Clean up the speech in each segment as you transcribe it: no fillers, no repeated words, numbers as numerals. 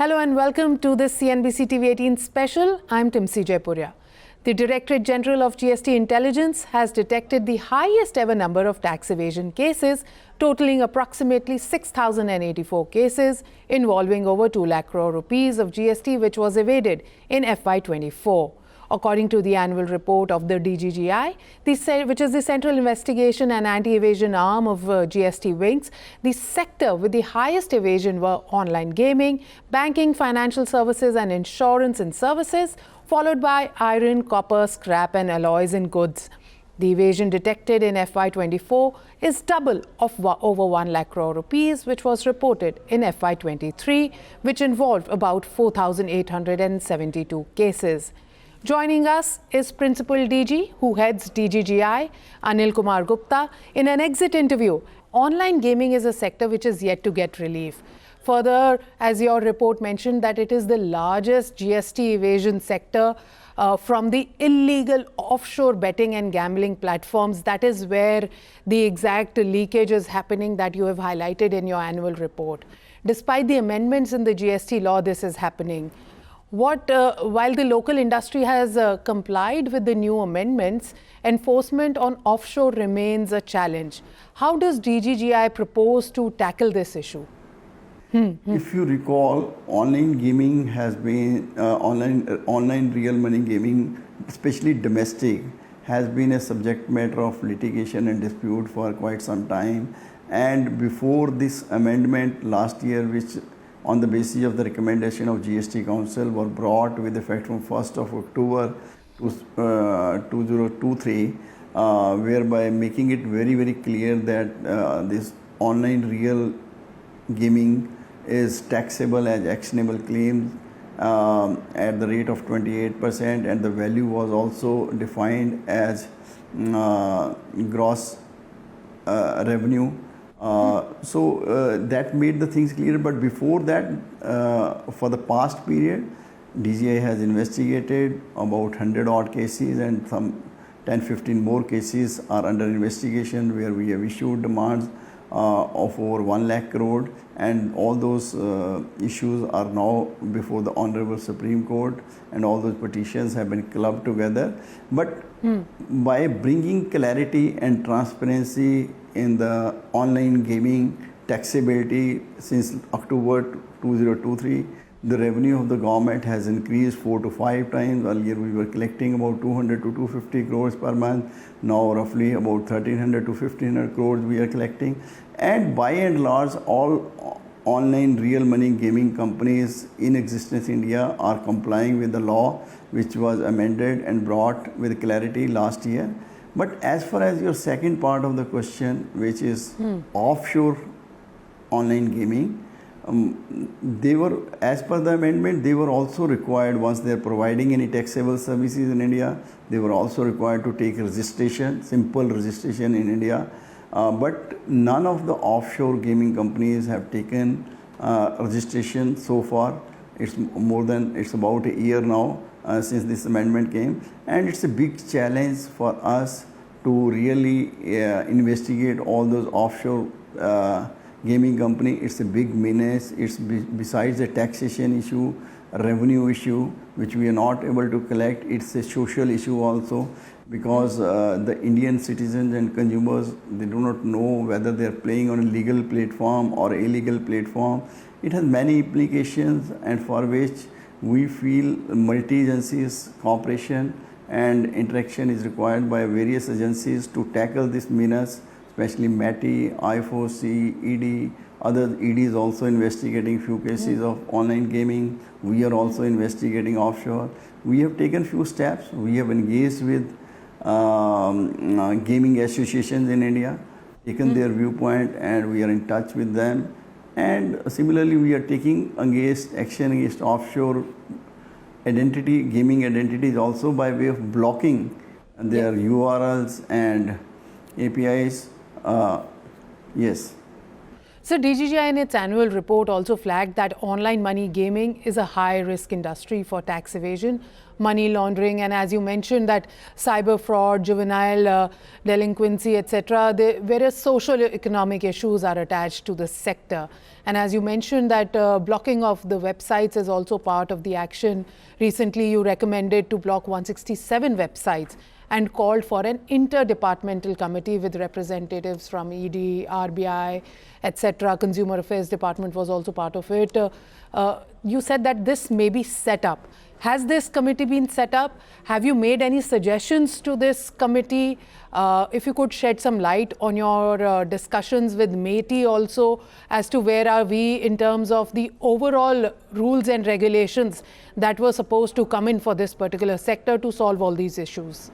Hello and welcome to this CNBC-TV18 special. I'm Timsi Jaipuria. The Directorate General of GST Intelligence has detected the highest ever number of tax evasion cases, totaling approximately 6,084 cases involving over 2 lakh crore rupees of GST which was evaded in FY24. According to the annual report of the DGGI, which is the Central Investigation and Anti-Evasion arm of GST wings, the sector with the highest evasion were online gaming, banking, financial services and insurance and services, followed by iron, copper, scrap and alloys and goods. The evasion detected in FY24 is double of over 1 lakh crore rupees, which was reported in FY23, which involved about 4,872 cases. Joining us is Principal DG, who heads DGGI, AK Gupta. In an exit interview, online gaming is a sector which is yet to get relief. Further, as your report mentioned, that it is the largest GST evasion sector from the illegal offshore betting and gambling platforms. That is where the exact leakage is happening that you have highlighted in your annual report. Despite the amendments in the GST law, this is happening. While the local industry has complied with the new amendments, enforcement on offshore remains a challenge. How does DGGI propose to tackle this issue? If you recall, online gaming has been, online real money gaming, especially domestic, has been a subject matter of litigation and dispute for quite some time. And before this amendment last year, which on the basis of the recommendation of GST Council were brought with effect from 1st of October 2023, whereby making it very, very clear that this online real gaming is taxable as actionable claims at the rate of 28%, and the value was also defined as gross revenue. That made the things clear, but before that, for the past period, DGI has investigated about 100 odd cases, and some 10-15 more cases are under investigation, where we have issued demands of over 1 lakh crore, and all those issues are now before the Honorable Supreme Court, and all those petitions have been clubbed together. But by bringing clarity and transparency in the online gaming taxability since October 2023, the revenue of the government has increased 4 to 5 times. Earlier we were collecting about 200 to 250 crores per month. Now roughly about 1300 to 1500 crores we are collecting. And by and large, all online real money gaming companies in existence in India are complying with the law, which was amended and brought with clarity last year. But as far as your second part of the question, which is offshore online gaming, they were, as per the amendment, they were also required, once they are providing any taxable services in India, they were also required to take registration, simple registration in India. But none of the offshore gaming companies have taken registration so far. It's about a year now since this amendment came, and it's a big challenge for us to really investigate all those offshore gaming company. It's a big menace. It's besides a taxation issue, a revenue issue which we are not able to collect. It's a social issue also, because the Indian citizens and consumers, they do not know whether they are playing on a legal platform or illegal platform. It has many implications, and for which we feel multi-agencies cooperation and interaction is required by various agencies to tackle this menace, especially METI, I4C, ED. Other ED is also investigating few cases of online gaming. We are also investigating offshore. We have taken few steps. We have engaged with gaming associations in India, taken their viewpoint, and we are in touch with them. And similarly, we are taking action against offshore gaming identities also by way of blocking their URLs and APIs. Yes. So DGGI in its annual report also flagged that online money gaming is a high-risk industry for tax evasion. money laundering, and as you mentioned that cyber fraud, juvenile delinquency, etc. The various socio-economic issues are attached to this sector. And as you mentioned that blocking of the websites is also part of the action. Recently you recommended to block 167 websites and called for an interdepartmental committee with representatives from ED, RBI, etc. Consumer Affairs Department was also part of it. You said that this may be set up. Has this committee been set up? Have you made any suggestions to this committee? If you could shed some light on your discussions with MeitY also as to where are we in terms of the overall rules and regulations that were supposed to come in for this particular sector to solve all these issues.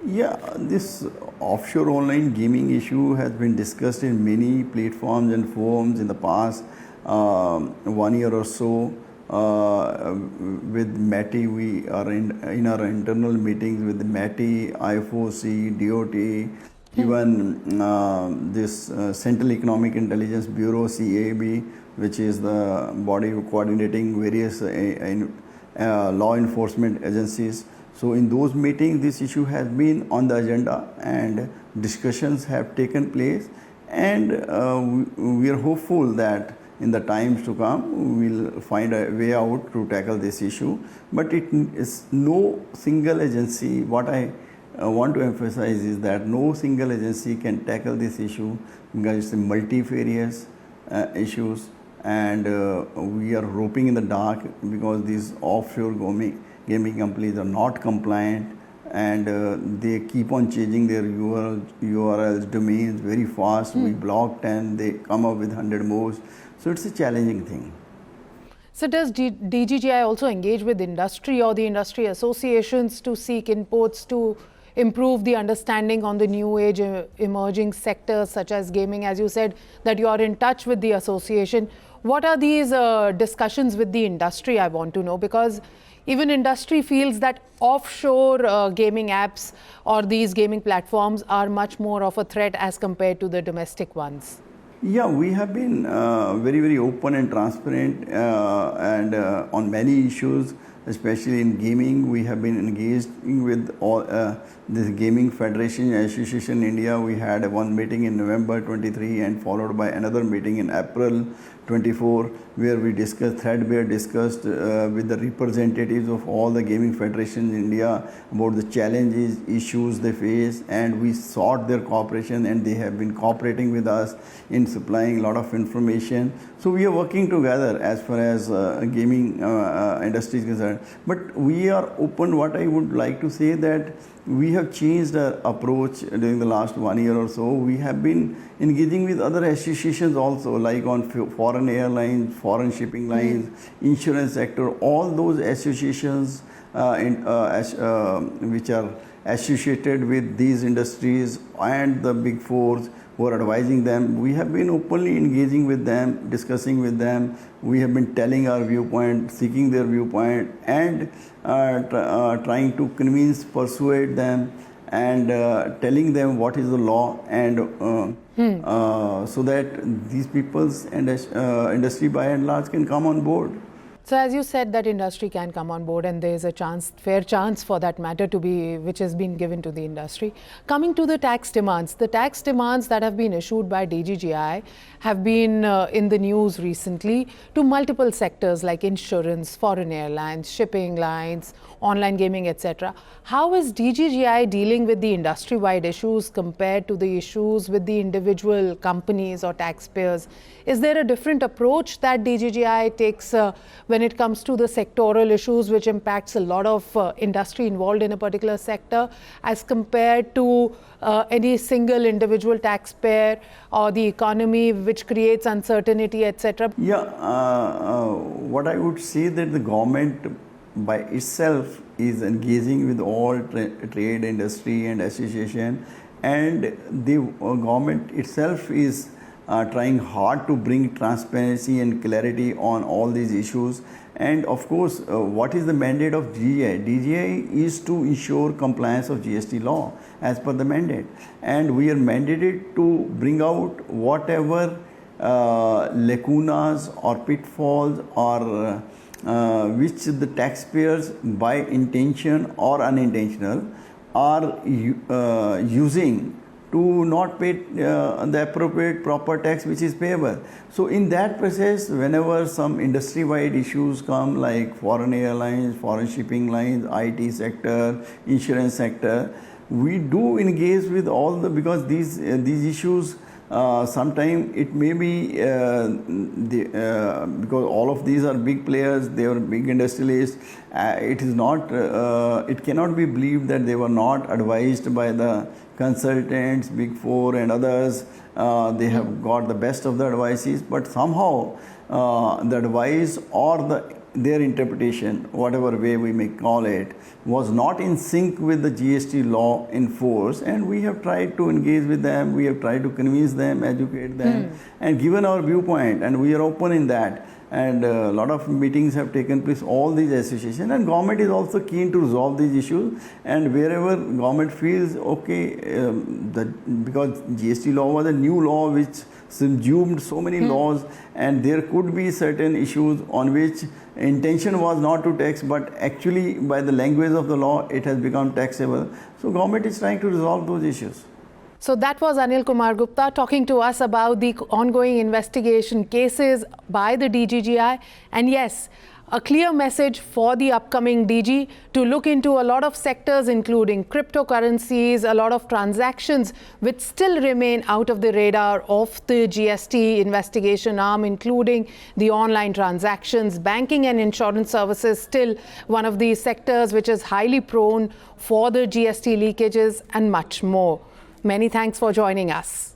Yeah, this offshore online gaming issue has been discussed in many platforms and forums in the past 1 year or so. With MeitY, we are in our internal meetings with MeitY, IFOC, DOT, even this Central Economic Intelligence Bureau, CAB, which is the body coordinating various law enforcement agencies. So in those meetings, this issue has been on the agenda and discussions have taken place, and we are hopeful that in the times to come, we'll find a way out to tackle this issue. But it is no single agency. What I want to emphasize is that no single agency can tackle this issue because it's a multifarious issues, and we are groping in the dark because these offshore gaming companies are not compliant, and they keep on changing their URLs, domains very fast. We block 10, they come up with 100 more. So it's a challenging thing. So does DGGI also engage with industry or the industry associations to seek inputs to improve the understanding on the new age emerging sectors such as gaming? As you said that you are in touch with the association. What are these discussions with the industry, I want to know, because even industry feels that offshore gaming apps or these gaming platforms are much more of a threat as compared to the domestic ones. Yeah, we have been very, very open and transparent and on many issues, especially in gaming. We have been engaged with all this Gaming Federation Association in India. We had one meeting in November 23 and followed by another meeting in April 24, where we threadbare discussed with the representatives of all the gaming federations in India about the challenges, issues they face, and we sought their cooperation, and they have been cooperating with us in supplying a lot of information. So we are working together as far as gaming industry is concerned. But we are open. What I would like to say that we have changed our approach during the last 1 year or so. We have been engaging with other associations also, like on foreign airlines, foreign shipping lines, insurance sector, all those associations which are associated with these industries and the big fours who are advising them. We have been openly engaging with them, discussing with them. We have been telling our viewpoint, seeking their viewpoint, and trying to convince, persuade them, and telling them what is the law, and so that these peoples and industry by and large can come on board. So as you said that industry can come on board, and there is a chance, fair chance for that matter to be, which has been given to the industry. Coming to the tax demands that have been issued by DGGI have been in the news recently to multiple sectors like insurance, foreign airlines, shipping lines, online gaming, etc. How is DGGI dealing with the industry-wide issues compared to the issues with the individual companies or taxpayers? Is there a different approach that DGGI takes when it comes to the sectoral issues which impacts a lot of industry involved in a particular sector as compared to any single individual taxpayer or the economy which creates uncertainty, etc.? Yeah, what I would say that the government by itself is engaging with all trade, industry and association, and the government itself is trying hard to bring transparency and clarity on all these issues. And of course, what is the mandate of DGI? DGI is to ensure compliance of GST law as per the mandate, and we are mandated to bring out whatever lacunas or pitfalls or which the taxpayers by intention or unintentional are using to not pay the appropriate proper tax which is payable. So in that process, whenever some industry-wide issues come like foreign airlines, foreign shipping lines, IT sector, insurance sector, we do engage with all the, because these issues sometimes it may be because all of these are big players, they are big industrialists. It is not, it cannot be believed that they were not advised by the consultants, Big Four and others. They have got the best of the advices, but somehow the advice or their interpretation, whatever way we may call it, was not in sync with the GST law in force, and we have tried to engage with them, we have tried to convince them, educate them, and given our viewpoint, and we are open in that. And a lot of meetings have taken place, all these associations, and government is also keen to resolve these issues. And wherever government feels okay, because GST law was a new law which subsumed so many laws, and there could be certain issues on which intention was not to tax, but actually by the language of the law it has become taxable. So government is trying to resolve those issues. So that was Anil Kumar Gupta talking to us about the ongoing investigation cases by the DGGI. And yes, a clear message for the upcoming DG to look into a lot of sectors, including cryptocurrencies, a lot of transactions which still remain out of the radar of the GST investigation arm, including the online transactions. Banking and insurance services still one of these sectors which is highly prone for the GST leakages, and much more. Many thanks for joining us.